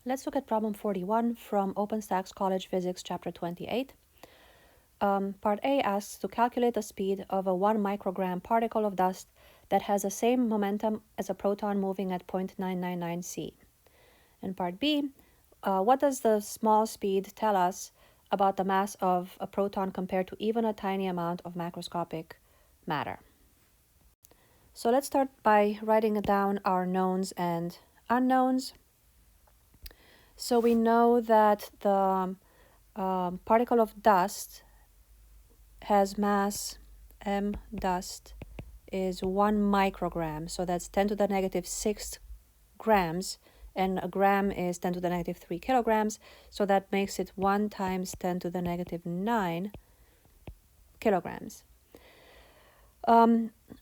Let's look at problem 41 from OpenStax College Physics, Chapter 28. Part A asks to calculate the speed of a 1 microgram particle of dust that has the same momentum as a proton moving at 0.999 c. And Part B, what does the small speed tell us about the mass of a proton compared to even a tiny amount of macroscopic matter? So let's start by writing down our knowns and unknowns. So we know that the particle of dust has mass m dust is 1 microgram. So that's 10 to the negative 6 grams. And a gram is 10 to the negative 3 kilograms. So that makes it 1 times 10 to the negative 9 kilograms.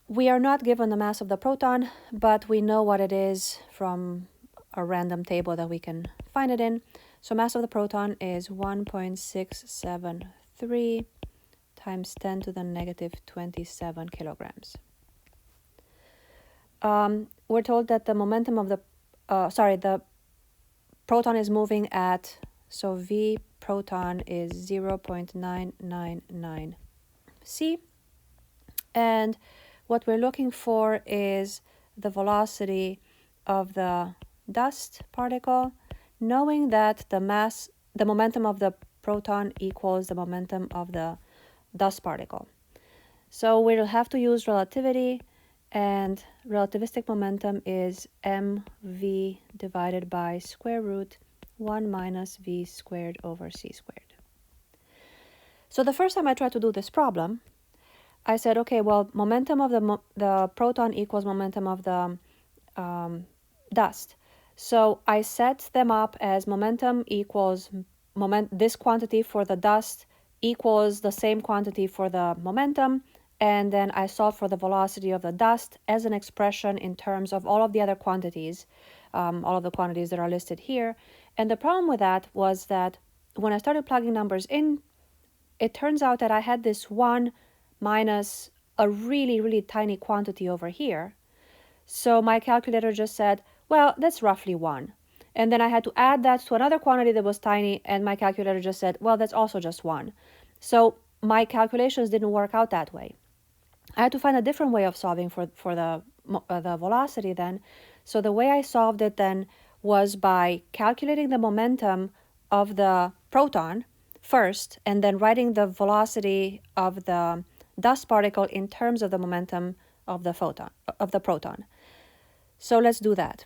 We are not given the mass of the proton, but we know what it is from a random table that we can find it in. So mass of the proton is 1.673 times 10 to the negative 27 kilograms. We're told that the momentum of the proton is moving at, so V proton is 0.999 c. And what we're looking for is the velocity of the dust particle, knowing that the momentum of the proton equals the momentum of the dust particle. So we'll have to use relativity, and relativistic momentum is mv divided by square root 1 minus v squared over c squared. So the first time I tried to do this problem, I said, okay, well, momentum of the proton equals momentum of the dust. So I set them up as momentum equals this quantity for the dust equals the same quantity for the momentum, and then I solved for the velocity of the dust as an expression in terms of all of the other quantities, all of the quantities that are listed here. And the problem with that was that when I started plugging numbers in, it turns out that I had this 1 minus a really, really tiny quantity over here. So my calculator just said, well, that's roughly 1. And then I had to add that to another quantity that was tiny, and my calculator just said, well, that's also just 1. So my calculations didn't work out that way. I had to find a different way of solving for the velocity then. So the way I solved it then was by calculating the momentum of the proton first, and then writing the velocity of the dust particle in terms of the momentum of the proton. So let's do that.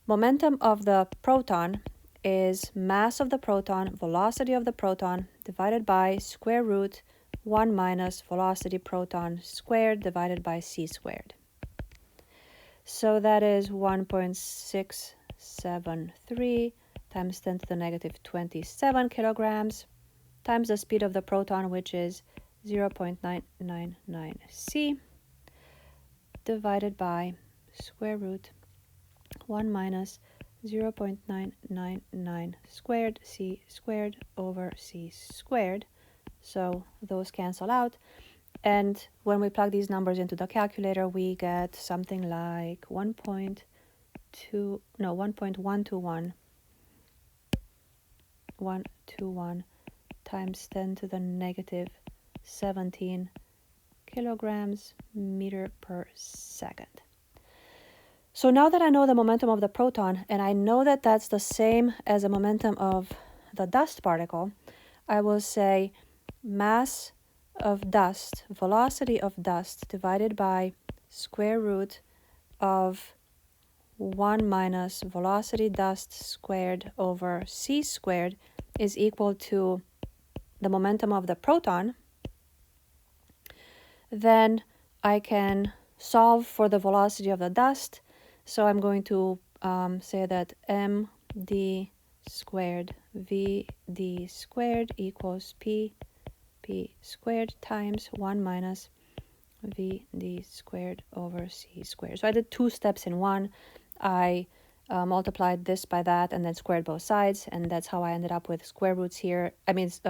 Momentum of the proton is mass of the proton, velocity of the proton, divided by square root 1 minus velocity proton squared divided by c squared. So that is 1.673 times 10 to the negative 27 kilograms times the speed of the proton, which is 0.999 c, divided by square root 1 minus 0.999 squared c squared over c squared. So those cancel out. And when we plug these numbers into the calculator, we get something like 1.121 times 10 to the negative 17 kilograms meter per second. So now that I know the momentum of the proton, and I know that that's the same as the momentum of the dust particle, I will say mass of dust, velocity of dust, divided by square root of 1 minus velocity dust squared over c squared is equal to the momentum of the proton. Then I can solve for the velocity of the dust. So I'm going to say that md squared vd squared equals p squared times 1 minus vd squared over c squared. So I did 2 steps in one. I multiplied this by that and then squared both sides, and that's how I ended up with square roots here.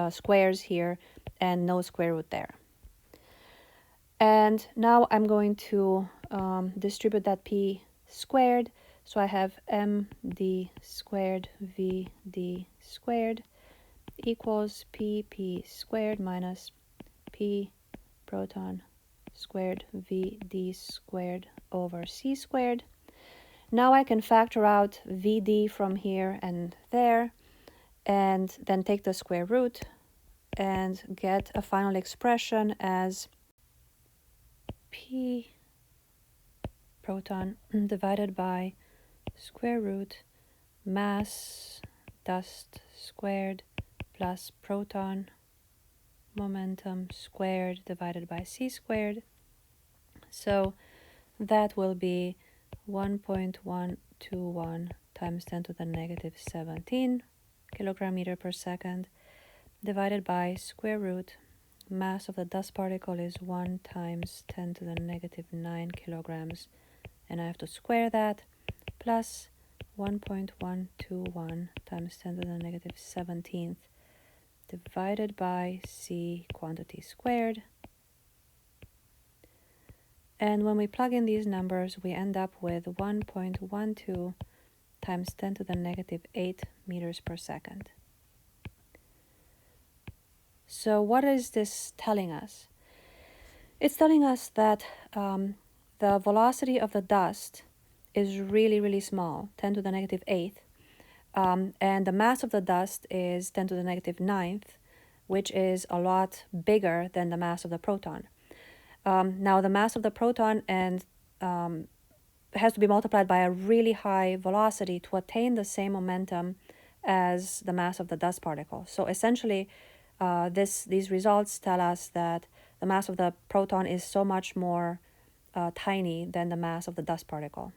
Squares here and no square root there. And now I'm going to distribute that p squared. So I have md squared vd squared equals pp squared minus p proton squared vd squared over c squared. Now I can factor out vd from here and there, and then take the square root and get a final expression as p proton divided by square root mass dust squared plus proton momentum squared divided by c squared. So that will be 1.121 times 10 to the negative 17 kilogram meter per second divided by square root mass of the dust particle is 1 times 10 to the negative 9 kilograms, and I have to square that, plus 1.121 times 10 to the negative 17th divided by c quantity squared. And when we plug in these numbers, we end up with 1.12 times 10 to the negative 8 meters per second. So what is this telling us? It's telling us that the velocity of the dust is really, really small, 10 to the negative 8th, and the mass of the dust is 10 to the negative 9th, which is a lot bigger than the mass of the proton. Now, the mass of the proton has to be multiplied by a really high velocity to attain the same momentum as the mass of the dust particle. So essentially, these results tell us that the mass of the proton is so much more tiny than the mass of the dust particle.